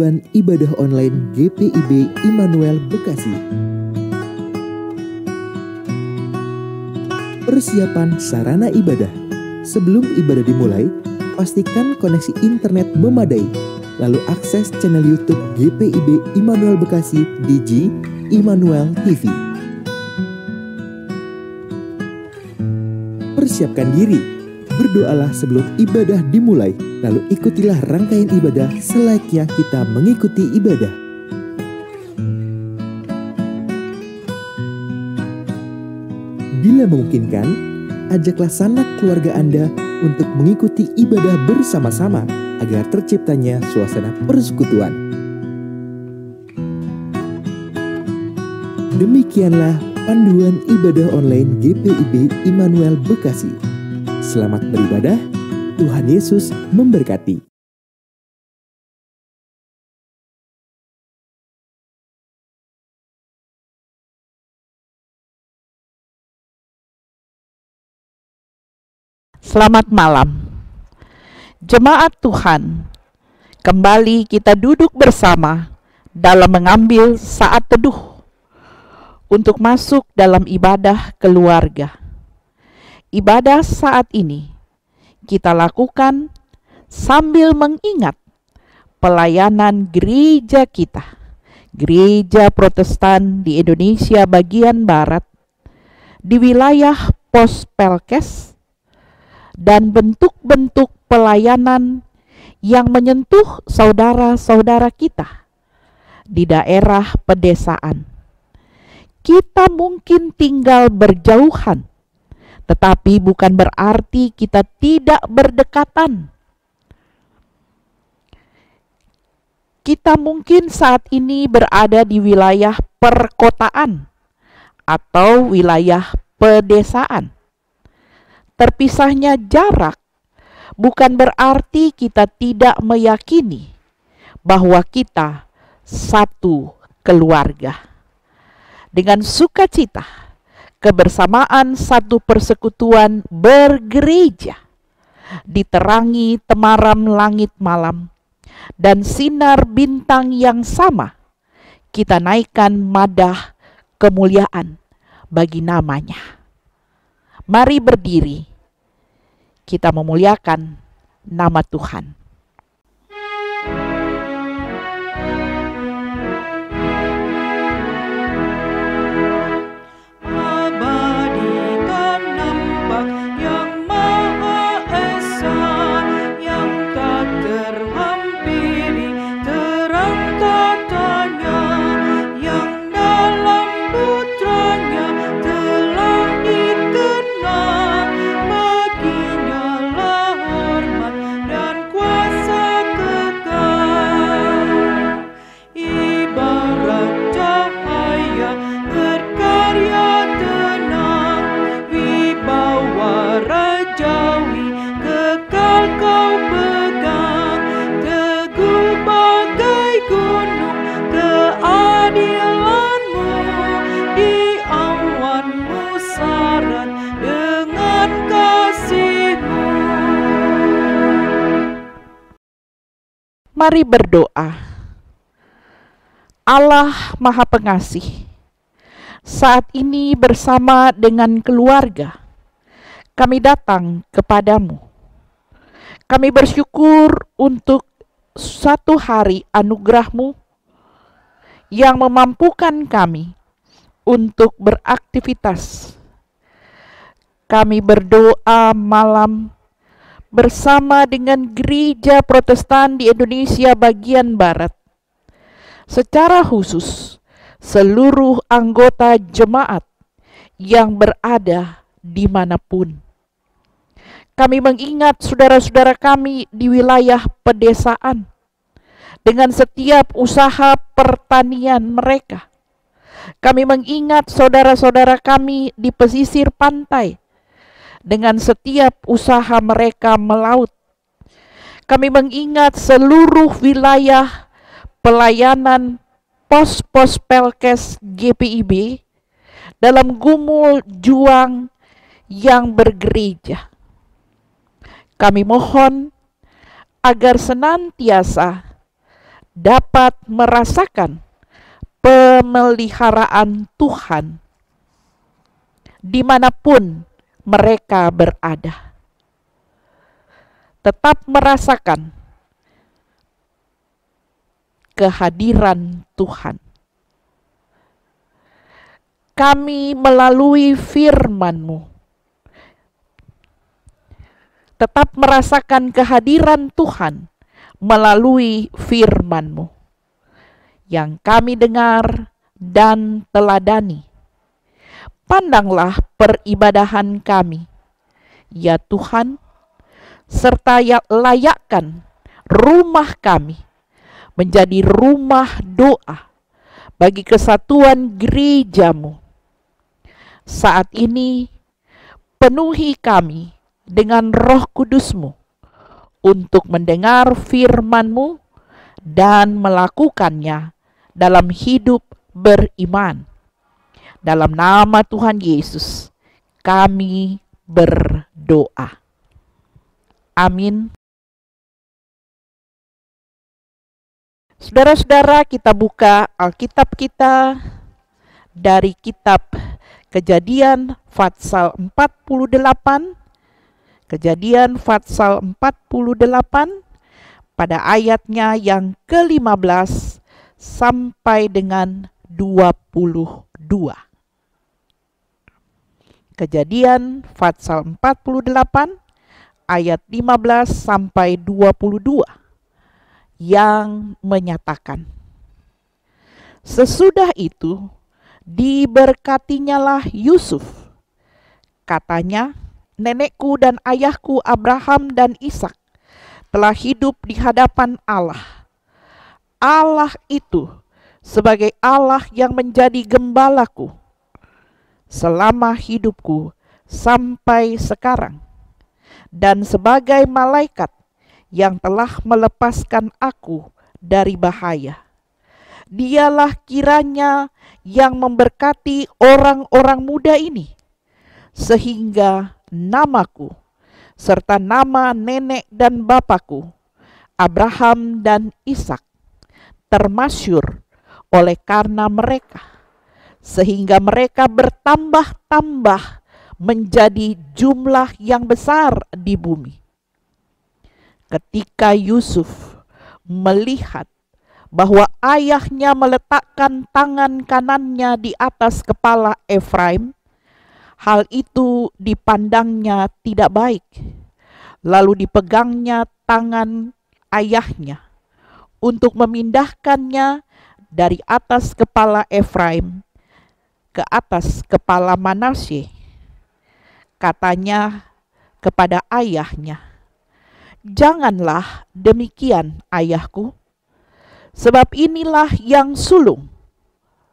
Panduan Ibadah Online GPIB Immanuel Bekasi. Persiapan sarana ibadah. Sebelum ibadah dimulai, pastikan koneksi internet memadai. Lalu akses channel YouTube GPIB Immanuel Bekasi di G Immanuel TV. Persiapkan diri, berdoalah sebelum ibadah dimulai, lalu ikutilah rangkaian ibadah selayaknya kita mengikuti ibadah. Bila memungkinkan, ajaklah sanak keluarga Anda untuk mengikuti ibadah bersama-sama agar terciptanya suasana persekutuan. Demikianlah panduan ibadah online GPIB Immanuel Bekasi. Selamat beribadah, Tuhan Yesus memberkati. Selamat malam, jemaat Tuhan. Kembali kita duduk bersama dalam mengambil saat teduh untuk masuk dalam ibadah keluarga. Ibadah saat ini kita lakukan sambil mengingat pelayanan gereja kita, Gereja Protestan di Indonesia bagian Barat, di wilayah Pos Pelkes, dan bentuk-bentuk pelayanan yang menyentuh saudara-saudara kita di daerah pedesaan. Kita mungkin tinggal berjauhan, tetapi bukan berarti kita tidak berdekatan. Kita mungkin saat ini berada di wilayah perkotaan atau wilayah pedesaan. Terpisahnya jarak bukan berarti kita tidak meyakini bahwa kita satu keluarga. Dengan sukacita, kebersamaan satu persekutuan bergereja diterangi temaram langit malam dan sinar bintang yang sama, kita naikkan madah kemuliaan bagi namanya. Mari berdiri, kita memuliakan nama Tuhan. Mari berdoa. Allah Maha Pengasih, saat ini bersama dengan keluarga, kami datang kepadamu. Kami bersyukur untuk satu hari anugerah-Mu yang memampukan kami untuk beraktivitas. Kami berdoa malam bersama dengan Gereja Protestan di Indonesia bagian Barat. Secara khusus, seluruh anggota jemaat yang berada dimanapun. Kami mengingat saudara-saudara kami di wilayah pedesaan dengan setiap usaha pertanian mereka. Kami mengingat saudara-saudara kami di pesisir pantai dengan setiap usaha mereka melaut. Kami mengingat seluruh wilayah pelayanan pos-pos Pelkes GPIB dalam gumul juang yang bergereja. Kami mohon agar senantiasa dapat merasakan pemeliharaan Tuhan dimanapun mereka berada. Tetap merasakan kehadiran Tuhan. Kami melalui firman-Mu tetap merasakan kehadiran Tuhan melalui firman-Mu yang kami dengar dan teladani. Pandanglah peribadahan kami, ya Tuhan, serta layakkan rumah kami menjadi rumah doa bagi kesatuan gereja-Mu. Saat ini penuhi kami dengan Roh Kudus-Mu untuk mendengar firman-Mu dan melakukannya dalam hidup beriman. Dalam nama Tuhan Yesus kami berdoa. Amin. Saudara-saudara, kita buka Alkitab kita dari kitab Kejadian pasal 48. Kejadian pasal 48 pada ayatnya yang ke-15 sampai dengan 22. Kejadian pasal 48 ayat 15 sampai 22 yang menyatakan, sesudah itu diberkatinyalah Yusuf. Katanya, nenekku dan ayahku Abraham dan Ishak telah hidup di hadapan Allah. Allah itu sebagai Allah yang menjadi gembalaku selama hidupku sampai sekarang, dan sebagai malaikat yang telah melepaskan aku dari bahaya. Dialah kiranya yang memberkati orang-orang muda ini, sehingga namaku serta nama nenek dan bapakku Abraham dan Ishak termasyur oleh karena mereka, sehingga mereka bertambah-tambah menjadi jumlah yang besar di bumi. Ketika Yusuf melihat bahwa ayahnya meletakkan tangan kanannya di atas kepala Efraim, hal itu dipandangnya tidak baik. Lalu dipegangnya tangan ayahnya untuk memindahkannya dari atas kepala Efraim ke atas kepala Manasye. Katanya kepada ayahnya, "Janganlah demikian, ayahku. Sebab inilah yang sulung.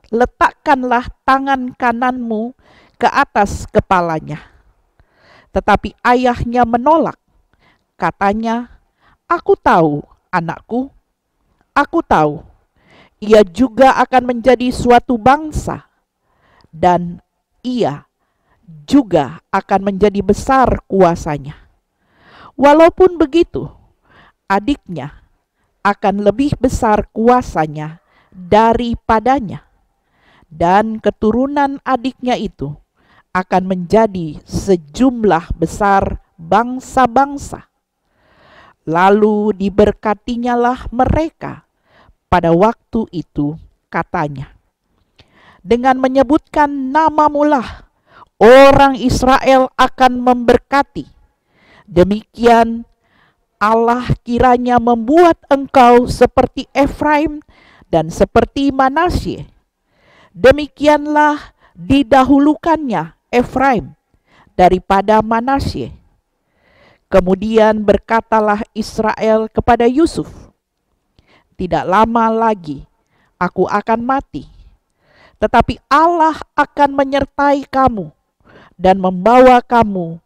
Letakkanlah tangan kananmu ke atas kepalanya." Tetapi ayahnya menolak. Katanya, "Aku tahu, anakku. Aku tahu. Ia juga akan menjadi suatu bangsa. Dan ia juga akan menjadi besar kuasanya. Walaupun begitu, adiknya akan lebih besar kuasanya daripadanya, dan keturunan adiknya itu akan menjadi sejumlah besar bangsa-bangsa. Lalu diberkatinyalah mereka pada waktu itu, katanya, dengan menyebutkan namamu lah orang Israel akan memberkati. Demikian Allah kiranya membuat engkau seperti Efraim dan seperti Manasye. Demikianlah didahulukannya Efraim daripada Manasye. Kemudian berkatalah Israel kepada Yusuf, "Tidak lama lagi aku akan mati, tetapi Allah akan menyertai kamu dan membawa kamu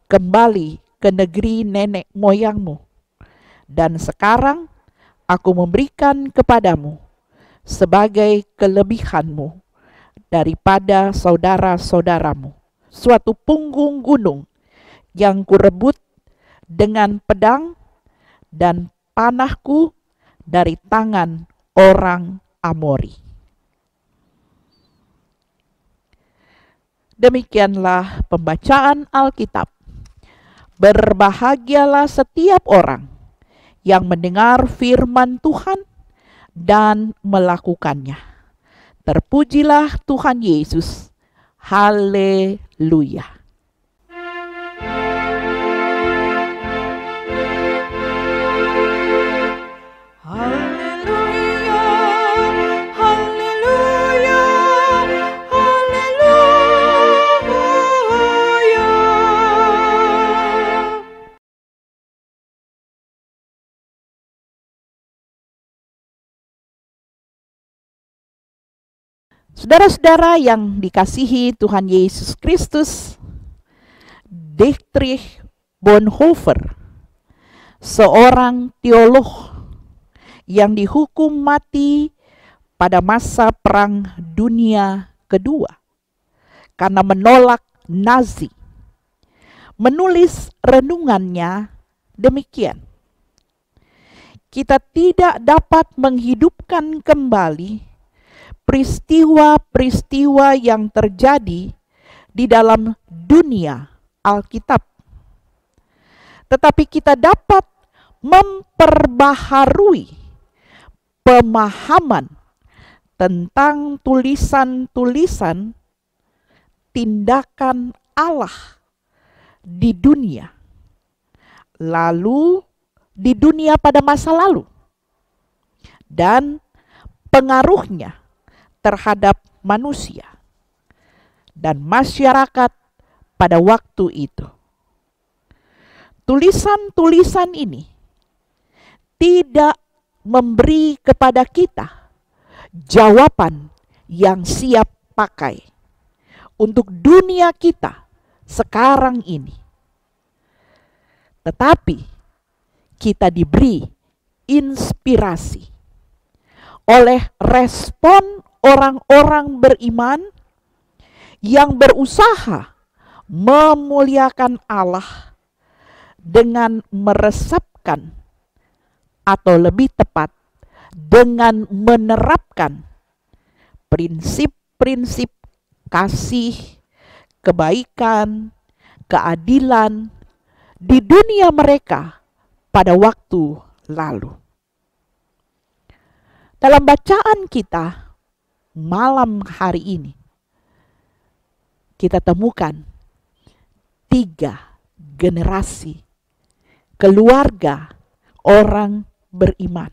kembali ke negeri nenek moyangmu. Dan sekarang aku memberikan kepadamu sebagai kelebihanmu daripada saudara-saudaramu suatu punggung gunung yang kurebut dengan pedang dan panahku dari tangan orang Amori. Demikianlah pembacaan Alkitab. Berbahagialah setiap orang yang mendengar firman Tuhan dan melakukannya. Terpujilah Tuhan Yesus. Haleluya. Saudara-saudara yang dikasihi Tuhan Yesus Kristus, Dietrich Bonhoeffer, seorang teolog yang dihukum mati pada masa Perang Dunia Kedua karena menolak Nazi, menulis renungannya demikian: kita tidak dapat menghidupkan kembali peristiwa-peristiwa yang terjadi di dalam dunia Alkitab. Tetapi kita dapat memperbaharui pemahaman tentang tulisan-tulisan tindakan Allah di dunia, lalu di dunia pada masa lalu, dan pengaruhnya terhadap manusia dan masyarakat pada waktu itu. Tulisan-tulisan ini tidak memberi kepada kita jawaban yang siap pakai untuk dunia kita sekarang ini. Tetapi kita diberi inspirasi oleh respon orang-orang beriman yang berusaha memuliakan Allah dengan meresapkan, atau lebih tepat dengan menerapkan prinsip-prinsip kasih, kebaikan, keadilan di dunia mereka pada waktu lalu. Dalam bacaan kita malam hari ini, kita temukan 3 generasi keluarga orang beriman.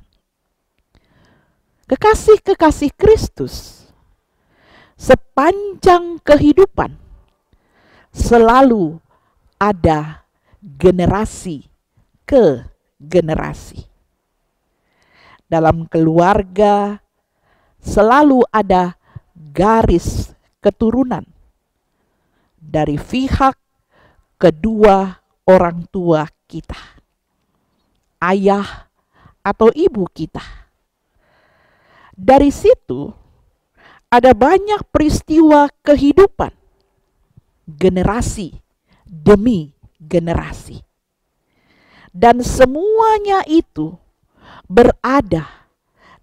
Kekasih-kekasih Kristus sepanjang kehidupan selalu ada generasi ke generasi. Dalam keluarga selalu ada garis keturunan dari pihak kedua orang tua kita, ayah atau ibu kita. Dari situ ada banyak peristiwa kehidupan, generasi demi generasi. Dan semuanya itu berada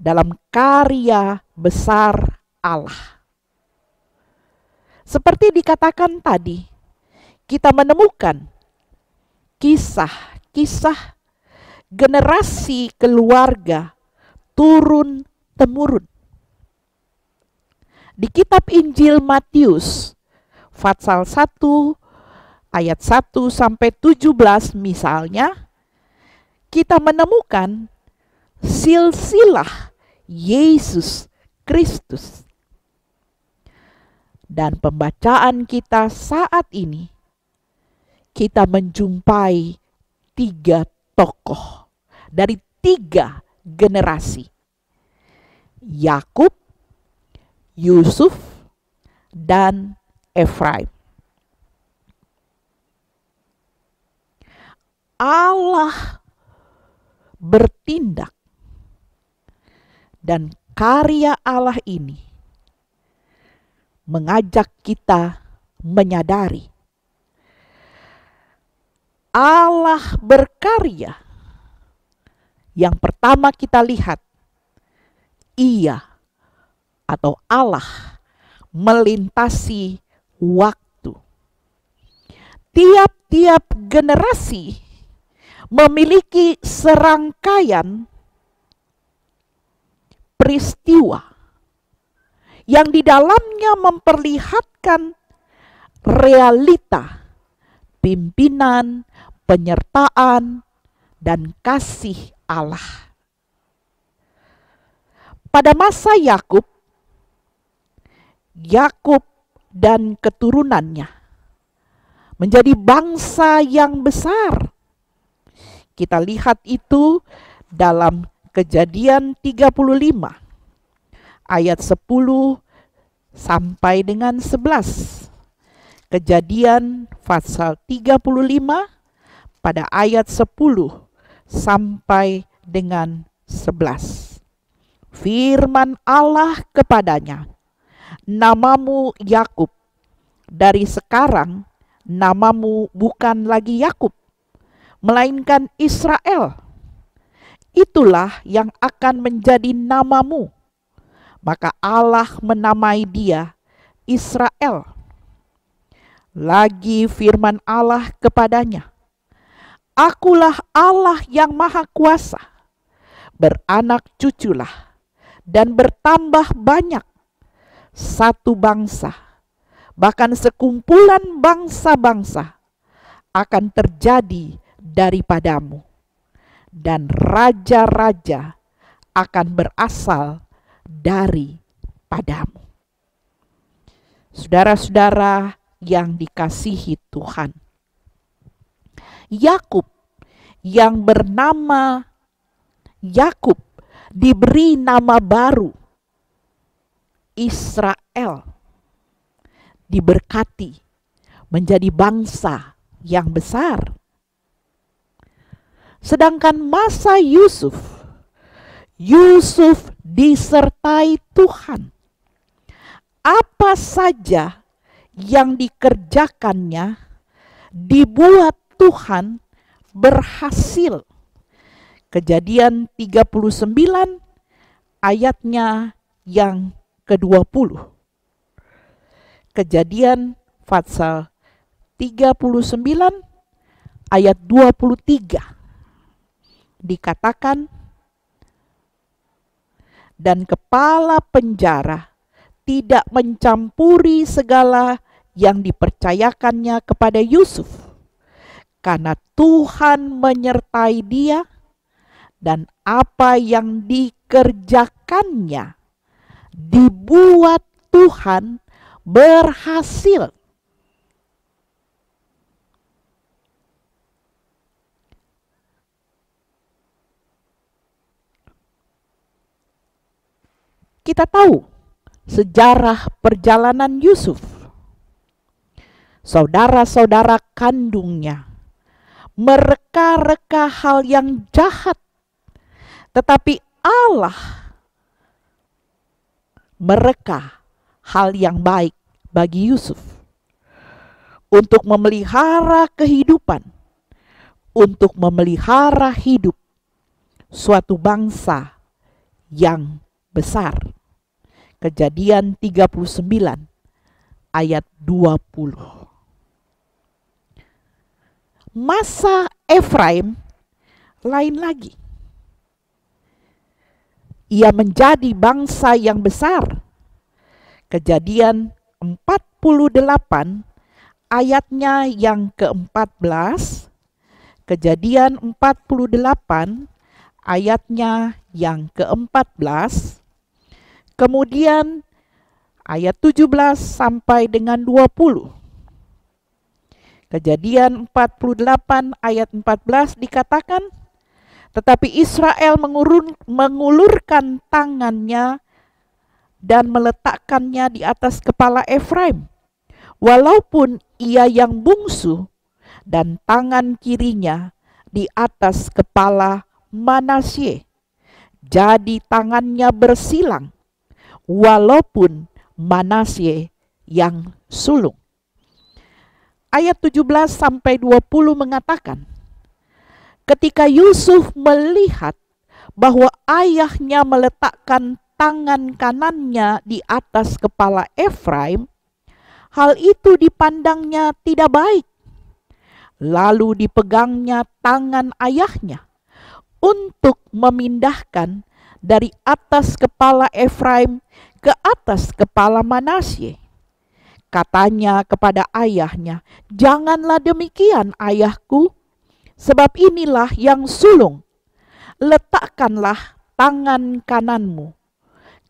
dalam karya besar Allah. Seperti dikatakan tadi, kita menemukan kisah-kisah generasi keluarga turun-temurun. Di kitab Injil Matius, pasal 1, ayat 1 sampai 17 misalnya, kita menemukan silsilah Yesus Kristus. Dan pembacaan kita saat ini, kita menjumpai 3 tokoh dari 3 generasi. Yakub, Yusuf, dan Efraim. Allah bertindak, dan karya Allah ini mengajak kita menyadari Allah berkarya Yang pertama kita lihat, Ia atau Allah melintasi waktu. Tiap-tiap generasi memiliki serangkaian peristiwa yang di dalamnya memperlihatkan realita pimpinan, penyertaan, dan kasih Allah. Pada masa Yakub dan keturunannya menjadi bangsa yang besar. Kita lihat itu dalam Kejadian 35 ayat 10 sampai dengan 11. Kejadian pasal 35 pada ayat 10 sampai dengan 11. Firman Allah kepadanya, namamu Yakub, dari sekarang namamu bukan lagi Yakub, melainkan Israel. Itulah yang akan menjadi namamu. Maka Allah menamai dia Israel. Lagi firman Allah kepadanya, Akulah Allah yang Maha Kuasa, beranak cuculah dan bertambah banyak, satu bangsa, bahkan sekumpulan bangsa-bangsa akan terjadi daripadamu, dan raja-raja akan berasal daripadamu. Saudara-saudara yang dikasihi Tuhan, Yakub yang bernama Yakub diberi nama baru Israel, diberkati menjadi bangsa yang besar. Sedangkan masa Yusuf disertai Tuhan. Apa saja yang dikerjakannya dibuat Tuhan berhasil. Kejadian 39 ayatnya yang ke-20. Kejadian pasal 39 ayat 23. Dikatakan, dan kepala penjara tidak mencampuri segala yang dipercayakannya kepada Yusuf, karena Tuhan menyertai dia, dan apa yang dikerjakannya dibuat Tuhan berhasil. Kita tahu sejarah perjalanan Yusuf. Saudara-saudara kandungnya mereka-reka hal yang jahat, tetapi Allah mereka hal yang baik bagi Yusuf untuk memelihara kehidupan, untuk memelihara hidup suatu bangsa yang besar. Kejadian 39 ayat 20. Masa Efraim lain lagi. Ia menjadi bangsa yang besar. Kejadian 48 ayatnya yang ke-14. Kejadian 48 ayatnya yang ke-14. Kemudian ayat 17 sampai dengan 20. Kejadian 48 ayat 14 dikatakan, tetapi Israel mengulurkan tangannya dan meletakkannya di atas kepala Efraim, walaupun ia yang bungsu, dan tangan kirinya di atas kepala Manasye. Jadi tangannya bersilang, walaupun Manasye yang sulung. Ayat 17 sampai 20 mengatakan, ketika Yusuf melihat bahwa ayahnya meletakkan tangan kanannya di atas kepala Efraim, hal itu dipandangnya tidak baik. Lalu dipegangnya tangan ayahnya untuk memindahkan dari atas kepala Efraim ke atas kepala Manasye. Katanya kepada ayahnya, "Janganlah demikian, ayahku, sebab inilah yang sulung. Letakkanlah tangan kananmu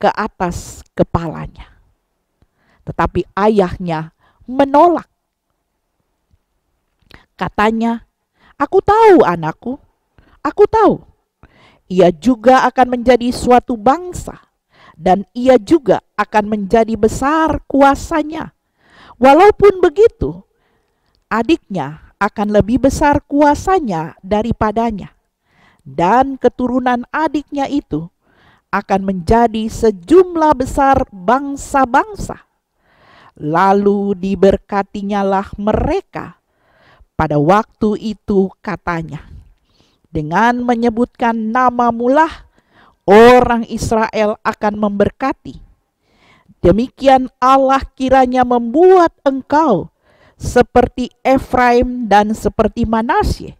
ke atas kepalanya." Tetapi ayahnya menolak. Katanya, "Aku tahu anakku, aku tahu. Ia juga akan menjadi suatu bangsa, dan ia juga akan menjadi besar kuasanya. Walaupun begitu, adiknya akan lebih besar kuasanya daripadanya, dan keturunan adiknya itu akan menjadi sejumlah besar bangsa-bangsa. Lalu diberkatinyalah mereka pada waktu itu," katanya, "dengan menyebutkan namamulah orang Israel akan memberkati. Demikian Allah kiranya membuat engkau seperti Efraim dan seperti Manasye.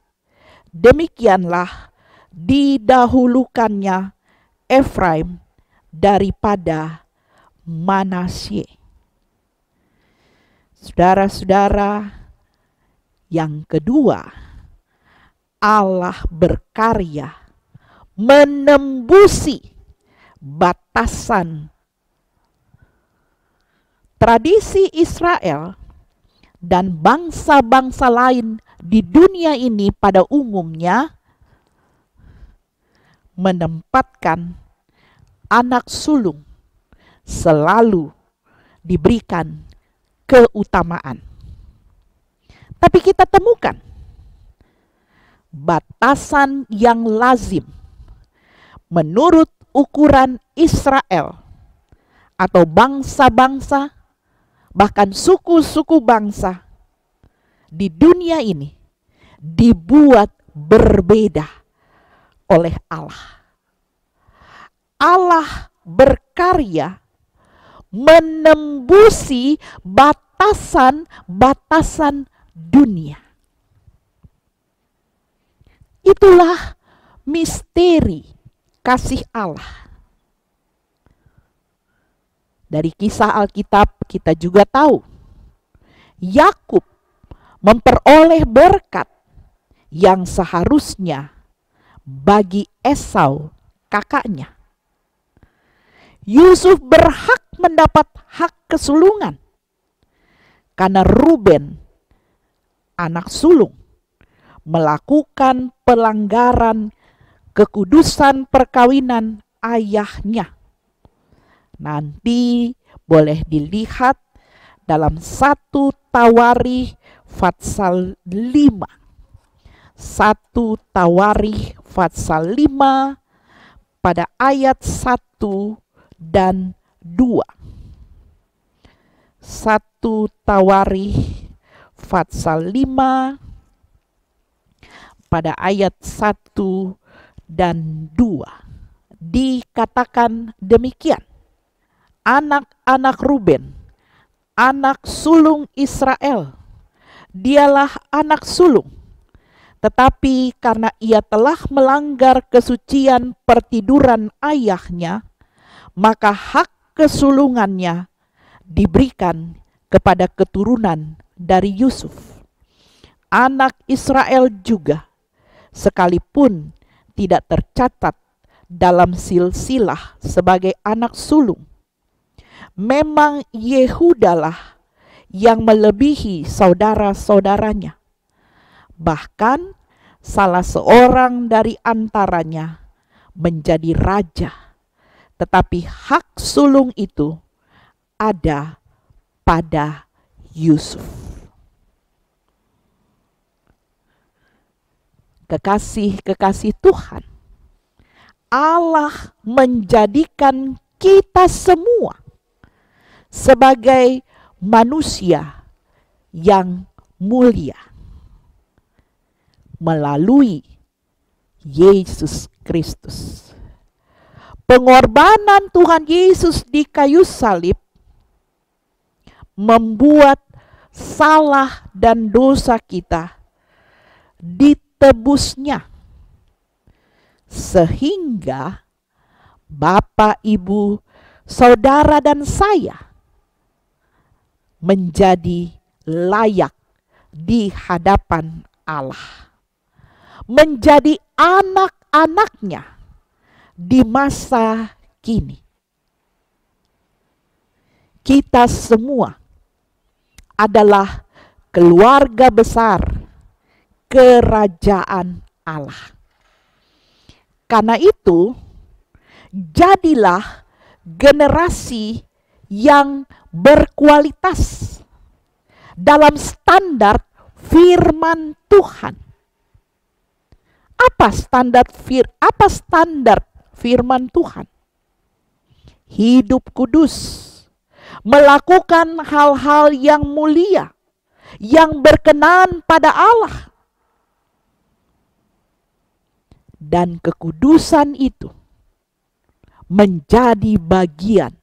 Demikianlah didahulukannya Efraim daripada Manasye." Saudara-saudara, yang kedua, Allah berkarya menembusi batasan tradisi Israel dan bangsa-bangsa lain di dunia ini pada umumnya menempatkan anak sulung selalu diberikan keutamaan. Tapi kita temukan batasan yang lazim menurut ukuran Israel atau bangsa-bangsa, bahkan suku-suku bangsa di dunia ini dibuat berbeda oleh Allah. Allah berkarya menembusi batasan-batasan dunia. Itulah misteri kasih Allah. Dari kisah Alkitab kita juga tahu Yakub memperoleh berkat yang seharusnya bagi Esau kakaknya. Yusuf berhak mendapat hak kesulungan karena Ruben, anak sulung, melakukan pelanggaran kekudusan perkawinan ayahnya. Nanti boleh dilihat dalam 1 Tawarikh pasal 5. 1 Tawarikh pasal 5 pada ayat 1 dan 2. 1 Tawarikh pasal 5 pada ayat 1 dan 2. Dikatakan demikian. Anak-anak Ruben, anak sulung Israel, dialah anak sulung. Tetapi karena ia telah melanggar kesucian pertiduran ayahnya, maka hak kesulungannya diberikan kepada keturunan dari Yusuf. Anak Israel juga, sekalipun tidak tercatat dalam silsilah sebagai anak sulung, memang Yehudalah yang melebihi saudara-saudaranya. Bahkan salah seorang dari antaranya menjadi raja, tetapi hak sulung itu ada pada Yusuf. Kekasih-kekasih Tuhan, Allah menjadikan kita semua sebagai manusia yang mulia melalui Yesus Kristus. Pengorbanan Tuhan Yesus di kayu salib membuat salah dan dosa kita ditebusnya, sehingga Bapak, Ibu, saudara dan saya menjadi layak di hadapan Allah, menjadi anak-anaknya di masa kini. Kita semua adalah keluarga besar kerajaan Allah. Karena itu, jadilah generasi yang berkualitas dalam standar firman Tuhan. Apa standar firman Tuhan? Hidup kudus, melakukan hal-hal yang mulia, yang berkenan pada Allah. Dan kekudusan itu menjadi bagian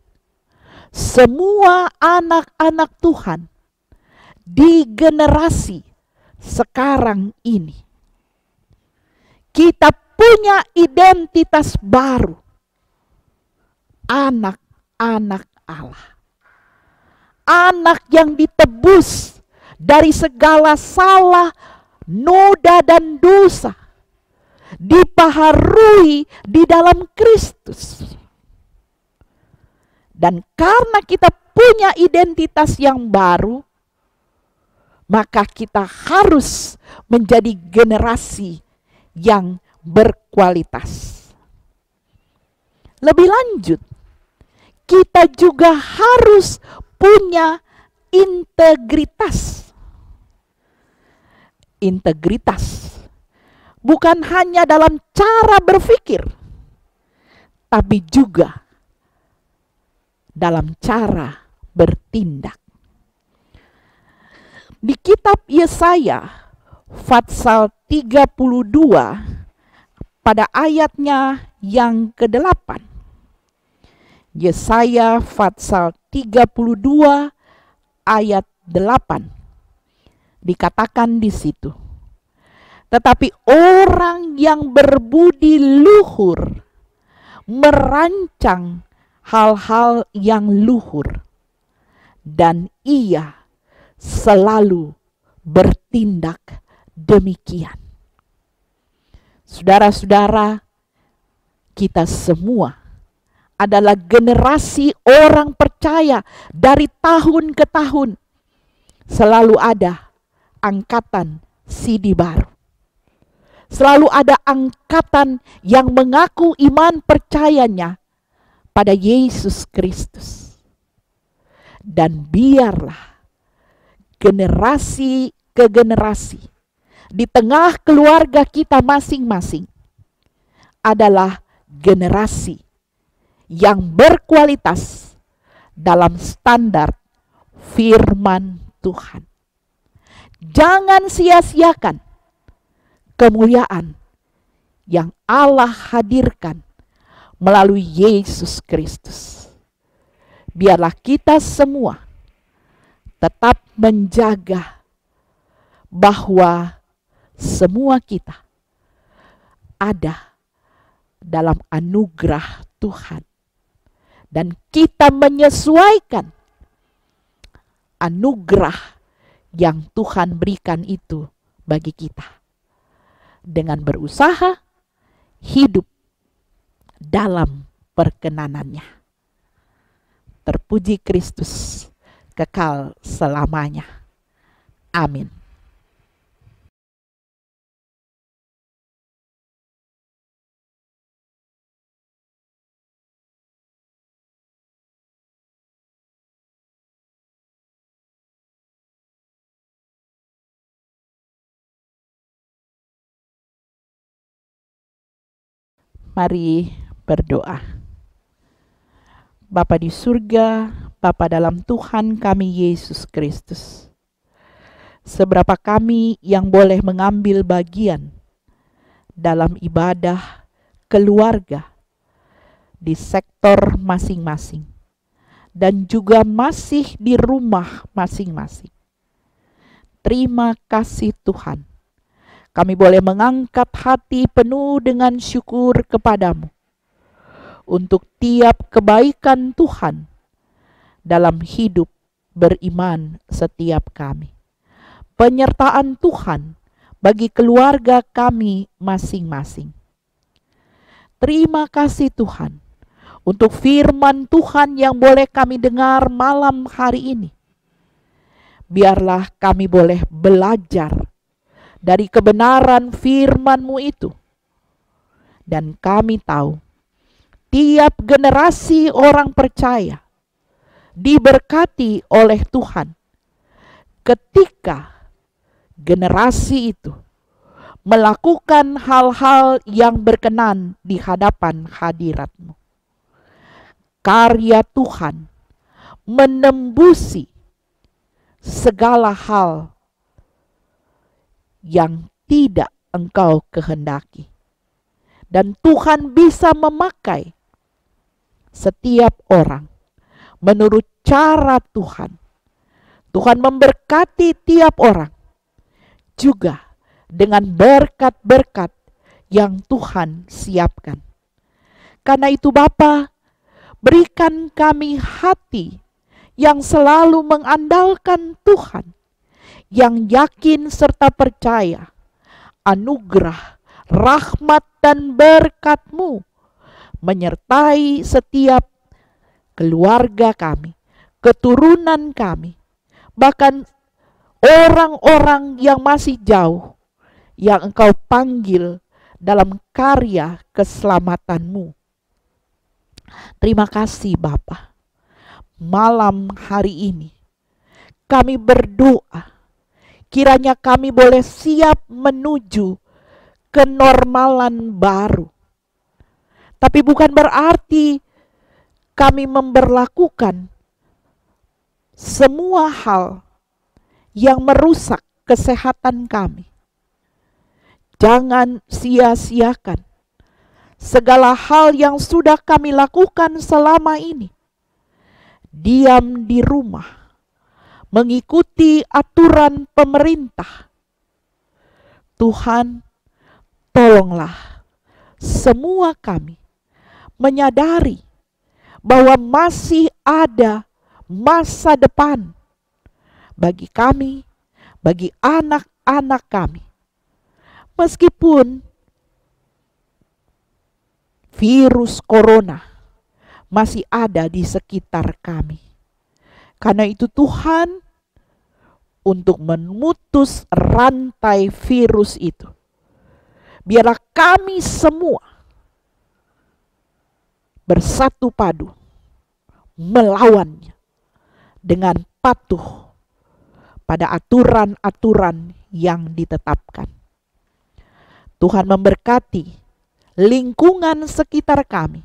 semua anak-anak Tuhan di generasi sekarang ini. Kita punya identitas baru, anak-anak Allah. Anak yang ditebus dari segala salah, noda dan dosa, dipaharui di dalam Kristus. Dan karena kita punya identitas yang baru, maka kita harus menjadi generasi yang berkualitas. Lebih lanjut, kita juga harus punya integritas. Integritas bukan hanya dalam cara berpikir, tapi juga dalam cara bertindak. Di kitab Yesaya pasal 32 pada ayatnya yang ke-8. Yesaya pasal 32 ayat 8. Dikatakan di situ, tetapi orang yang berbudi luhur merancang hal-hal yang luhur, dan ia selalu bertindak demikian. Saudara-saudara, kita semua adalah generasi orang percaya dari tahun ke tahun. Selalu ada angkatan CD baru. Selalu ada angkatan yang mengaku iman percayanya pada Yesus Kristus. Dan biarlah generasi ke generasi di tengah keluarga kita masing-masing adalah generasi yang berkualitas dalam standar firman Tuhan. Jangan sia-siakan kemuliaan yang Allah hadirkan melalui Yesus Kristus. Biarlah kita semua tetap menjaga bahwa semua kita ada dalam anugerah Tuhan. Dan kita menyesuaikan anugerah yang Tuhan berikan itu bagi kita. Dengan berusaha hidup dalam perkenanannya. Terpuji Kristus kekal selamanya. Amin. Mari berdoa. Bapa di surga, Bapa dalam Tuhan kami Yesus Kristus. Seberapa kami yang boleh mengambil bagian dalam ibadah keluarga di sektor masing-masing dan juga masih di rumah masing-masing. Terima kasih Tuhan. Kami boleh mengangkat hati penuh dengan syukur kepadamu untuk tiap kebaikan Tuhan dalam hidup beriman setiap kami. Penyertaan Tuhan bagi keluarga kami masing-masing. Terima kasih Tuhan untuk firman Tuhan yang boleh kami dengar malam hari ini. Biarlah kami boleh belajar dari kebenaran firman-Mu itu. Dan kami tahu, tiap generasi orang percaya diberkati oleh Tuhan ketika generasi itu melakukan hal-hal yang berkenan di hadapan hadirat-Mu. Karya Tuhan menembusi segala hal yang tidak Engkau kehendaki. Dan Tuhan bisa memakai setiap orang menurut cara Tuhan. Tuhan memberkati tiap orang juga dengan berkat-berkat yang Tuhan siapkan. Karena itu Bapa, berikan kami hati yang selalu mengandalkan Tuhan, yang yakin serta percaya anugerah, rahmat dan berkat-Mu menyertai setiap keluarga kami, keturunan kami, bahkan orang-orang yang masih jauh yang Engkau panggil dalam karya keselamatan-Mu. Terima kasih Bapa. Malam hari ini kami berdoa kiranya kami boleh siap menuju kenormalan baru. Tapi bukan berarti kami memberlakukan semua hal yang merusak kesehatan kami. Jangan sia-siakan segala hal yang sudah kami lakukan selama ini. Diam di rumah, mengikuti aturan pemerintah. Tuhan, tolonglah semua kami menyadari bahwa masih ada masa depan bagi kami, bagi anak-anak kami. Meskipun virus corona masih ada di sekitar kami. Karena itu Tuhan, untuk memutus rantai virus itu, biarlah kami semua bersatu padu melawannya dengan patuh pada aturan-aturan yang ditetapkan. Tuhan memberkati lingkungan sekitar kami.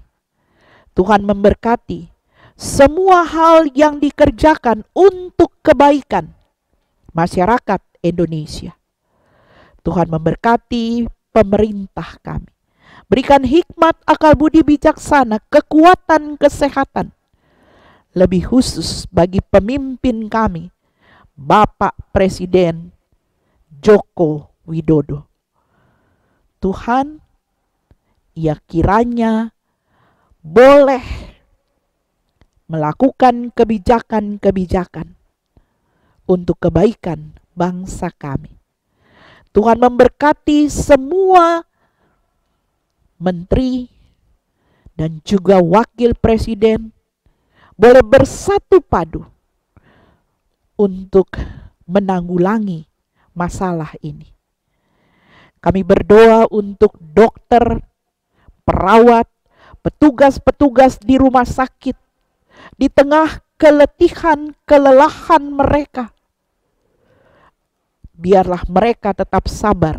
Tuhan memberkati semua hal yang dikerjakan untuk kebaikan masyarakat Indonesia. Tuhan memberkati pemerintah kami. Berikan hikmat, akal budi bijaksana, kekuatan, kesehatan. Lebih khusus bagi pemimpin kami, Bapak Presiden Joko Widodo. Tuhan, ya kiranya boleh melakukan kebijakan-kebijakan untuk kebaikan bangsa kami. Tuhan memberkati semua menteri dan juga wakil presiden boleh bersatu padu untuk menanggulangi masalah ini. Kami berdoa untuk dokter, perawat, petugas-petugas di rumah sakit, di tengah keletihan, kelelahan mereka. Biarlah mereka tetap sabar,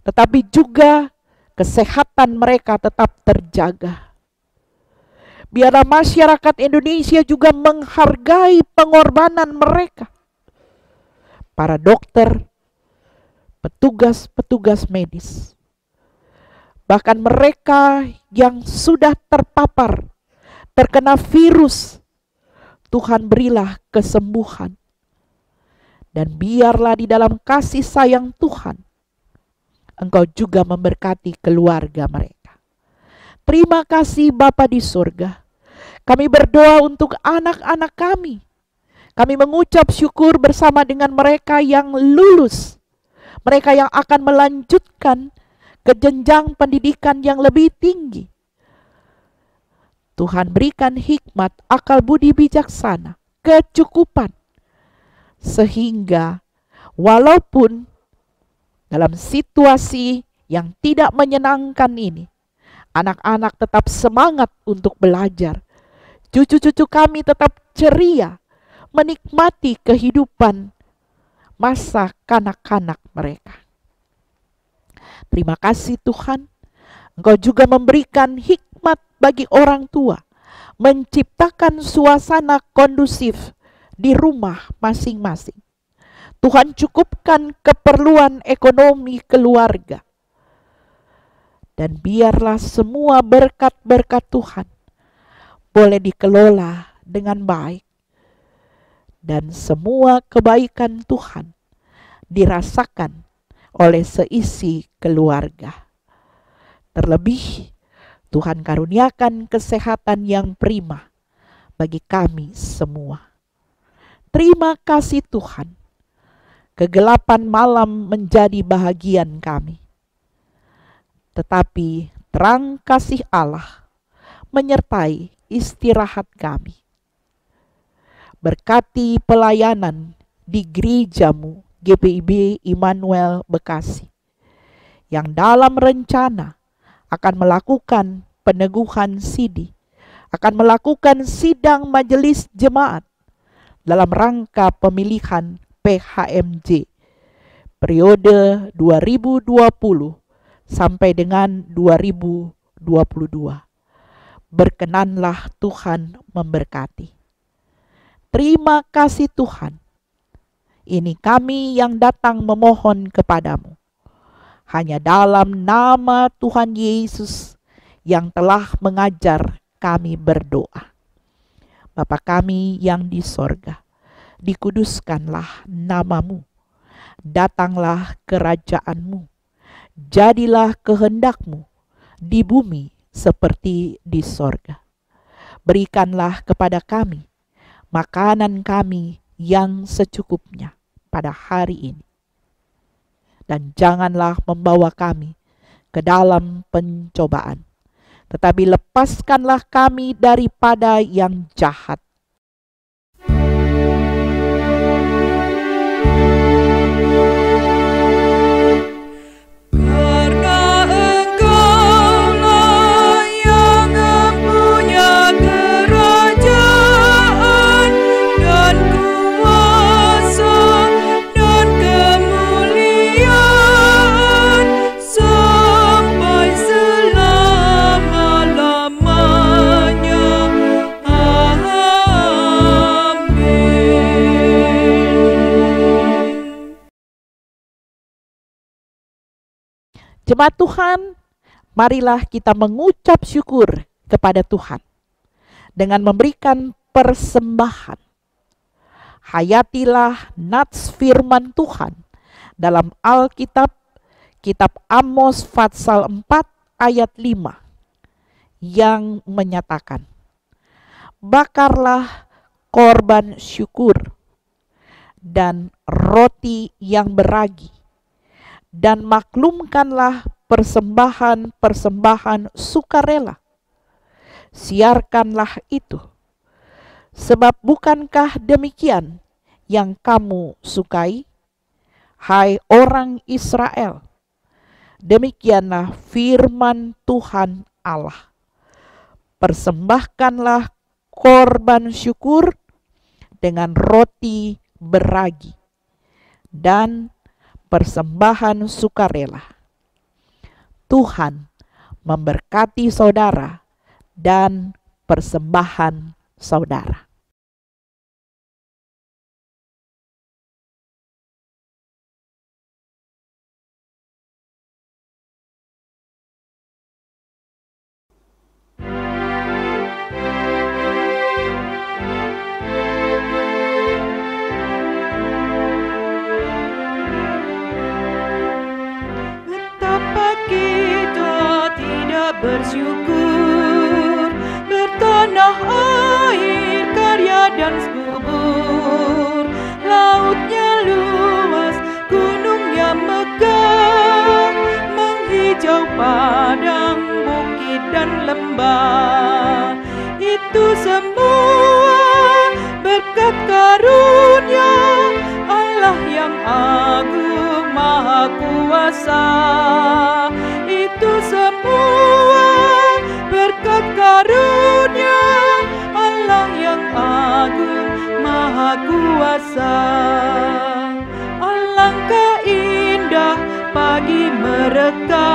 tetapi juga kesehatan mereka tetap terjaga. Biarlah masyarakat Indonesia juga menghargai pengorbanan mereka. Para dokter, petugas-petugas medis, Bahkan mereka yang sudah terpapar, terkena virus, Tuhan berilah kesembuhan. Dan biarlah di dalam kasih sayang Tuhan, Engkau juga memberkati keluarga mereka. Terima kasih Bapa di surga. Kami berdoa untuk anak-anak kami. Kami mengucap syukur bersama dengan mereka yang lulus. Mereka yang akan melanjutkan ke jenjang pendidikan yang lebih tinggi. Tuhan berikan hikmat, akal budi bijaksana, kecukupan. Sehingga walaupun dalam situasi yang tidak menyenangkan ini, anak-anak tetap semangat untuk belajar. Cucu-cucu kami tetap ceria, menikmati kehidupan masa kanak-kanak mereka. Terima kasih Tuhan, Engkau juga memberikan hikmat bagi orang tua, menciptakan suasana kondusif di rumah masing-masing. Tuhan cukupkan keperluan ekonomi keluarga. Dan biarlah semua berkat-berkat Tuhan boleh dikelola dengan baik. Dan semua kebaikan Tuhan dirasakan oleh seisi keluarga. Terlebih Tuhan karuniakan kesehatan yang prima bagi kami semua. Terima kasih Tuhan. Kegelapan malam menjadi bahagian kami. Tetapi terang kasih Allah menyertai istirahat kami. Berkati pelayanan di gerejamu GPIB Immanuel Bekasi, yang dalam rencana akan melakukan peneguhan sidi, akan melakukan sidang majelis jemaat dalam rangka pemilihan PHMJ periode 2020 sampai dengan 2022. Berkenanlah Tuhan memberkati. Terima kasih Tuhan. Ini kami yang datang memohon kepadamu. Hanya dalam nama Tuhan Yesus yang telah mengajar kami berdoa. Bapa kami yang di sorga, dikuduskanlah namamu. Datanglah kerajaanmu. Jadilah kehendakmu di bumi seperti di sorga. Berikanlah kepada kami makanan kami yang secukupnya pada hari ini. Dan janganlah membawa kami ke dalam pencobaan, tetapi lepaskanlah kami daripada yang jahat. Jemaat Tuhan, marilah kita mengucap syukur kepada Tuhan dengan memberikan persembahan. Hayatilah nats firman Tuhan dalam Alkitab, kitab Amos pasal 4 ayat 5 yang menyatakan, bakarlah korban syukur dan roti yang beragi, dan maklumkanlah persembahan-persembahan sukarela. Siarkanlah itu, sebab bukankah demikian yang kamu sukai, hai orang Israel? Demikianlah firman Tuhan Allah. Persembahkanlah korban syukur dengan roti beragi dan persembahan sukarela. Tuhan memberkati saudara dan persembahan saudara. padang, bukit dan lembah. Itu semua berkat karunia Allah yang agung maha kuasa. Itu semua berkat karunia Allah yang agung maha kuasa. Alangkah indah pagi mereka,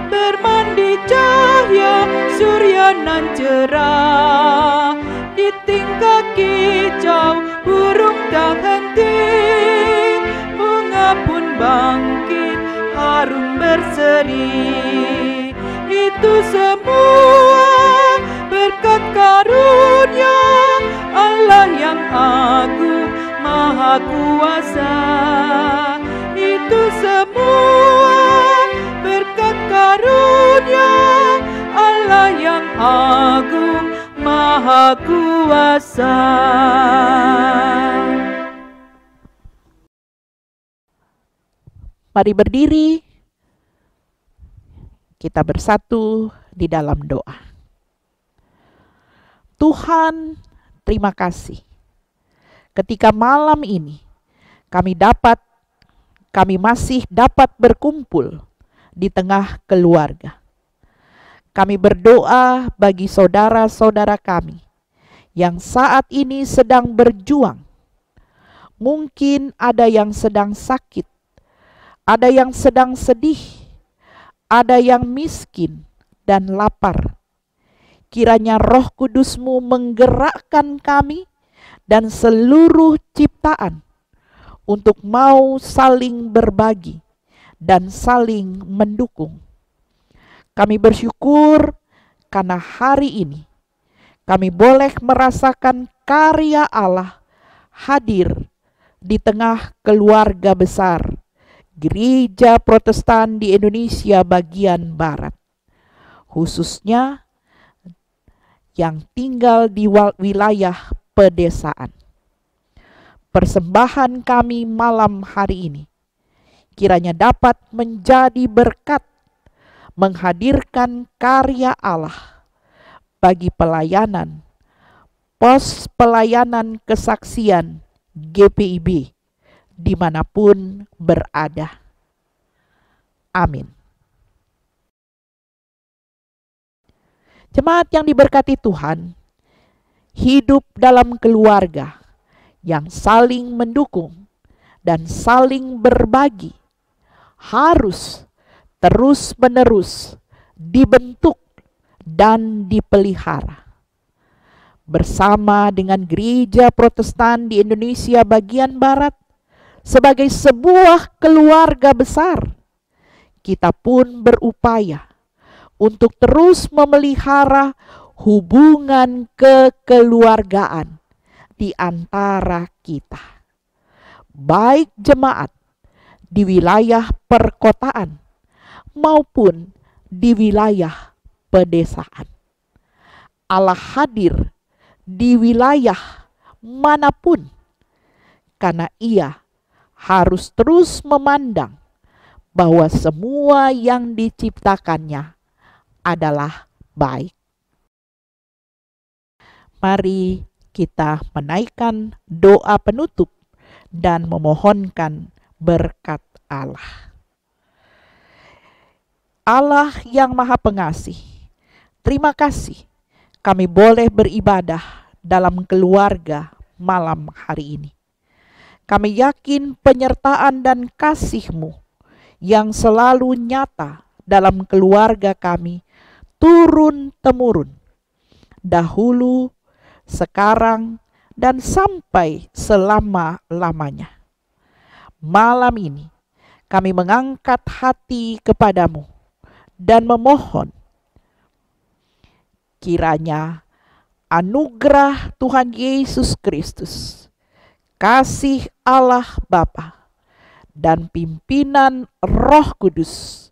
bermandi cahaya surya nan cerah. Di tingkah kicau burung tak henti, bunga pun bangkit harum berseri. Itu semua berkat karunia Allah yang agung maha kuasa. Itu semua berkat karunia Allah yang agung maha kuasa. Mari berdiri, kita bersatu di dalam doa. Tuhan, terima kasih. Ketika malam ini kami masih dapat berkumpul di tengah keluarga. Kami berdoa bagi saudara-saudara kami yang saat ini sedang berjuang. Mungkin ada yang sedang sakit, ada yang sedang sedih, ada yang miskin dan lapar. Kiranya Roh Kudus-Mu menggerakkan kami dan seluruh ciptaan untuk mau saling berbagi dan saling mendukung. Kami bersyukur karena hari ini kami boleh merasakan karya Allah hadir di tengah keluarga besar Gereja Protestan di Indonesia bagian Barat, khususnya yang tinggal di wilayah pedesaan. Persembahan kami malam hari ini kiranya dapat menjadi berkat menghadirkan karya Allah bagi pelayanan, pos pelayanan kesaksian GPIB dimanapun berada. Amin. Jemaat yang diberkati Tuhan, hidup dalam keluarga yang saling mendukung dan saling berbagi harus terus-menerus dibentuk dan dipelihara. Bersama dengan Gereja Protestan di Indonesia bagian Barat sebagai sebuah keluarga besar, kita pun berupaya untuk terus memelihara hubungan kekeluargaan di antara kita, baik jemaat di wilayah perkotaan maupun di wilayah pedesaan. Allah hadir di wilayah manapun karena Ia harus terus memandang bahwa semua yang diciptakannya adalah baik. Mari kita menaikkan doa penutup dan memohonkan berkat Allah. Allah yang Maha Pengasih, terima kasih kami boleh beribadah dalam keluarga malam hari ini. Kami yakin penyertaan dan kasih-Mu yang selalu nyata dalam keluarga kami turun-temurun, dahulu, sekarang, dan sampai selama-lamanya. Malam ini kami mengangkat hati kepadamu dan memohon kiranya anugerah Tuhan Yesus Kristus, kasih Allah Bapa, dan pimpinan Roh Kudus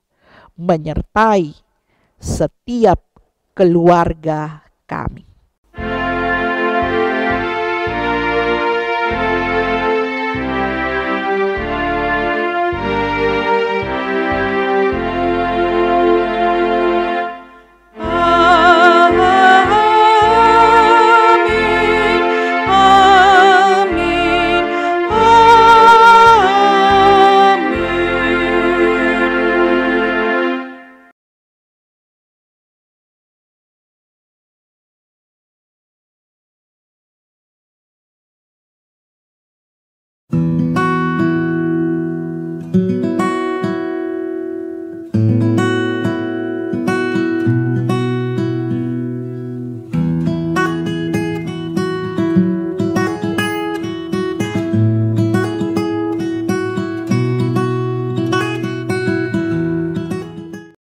menyertai setiap keluarga kami.